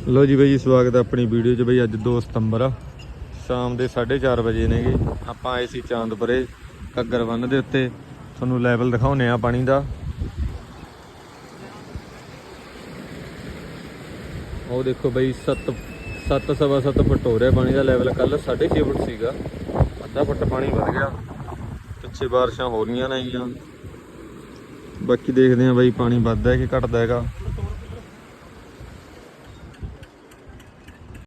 लो जी by, स्वागत है अपनी वीडियो च। बई अज 2 सितंबर आ, शाम के 4:30 बजे ने गे। आप आए सी चांदपुरे घग्गर बन के उत्ते। थोनों लैवल दिखाने आ पानी का। वो देखो बई 7 सवा 7 फुट हो रहा पानी का लैवल। कल 6.5 फुट सीगा, अद्धा फुट पानी वध गया। पिछे बारिशां हो रही नहीं। बाकी देखते हैं बई पानी वधदा है कि घटदा हैगा।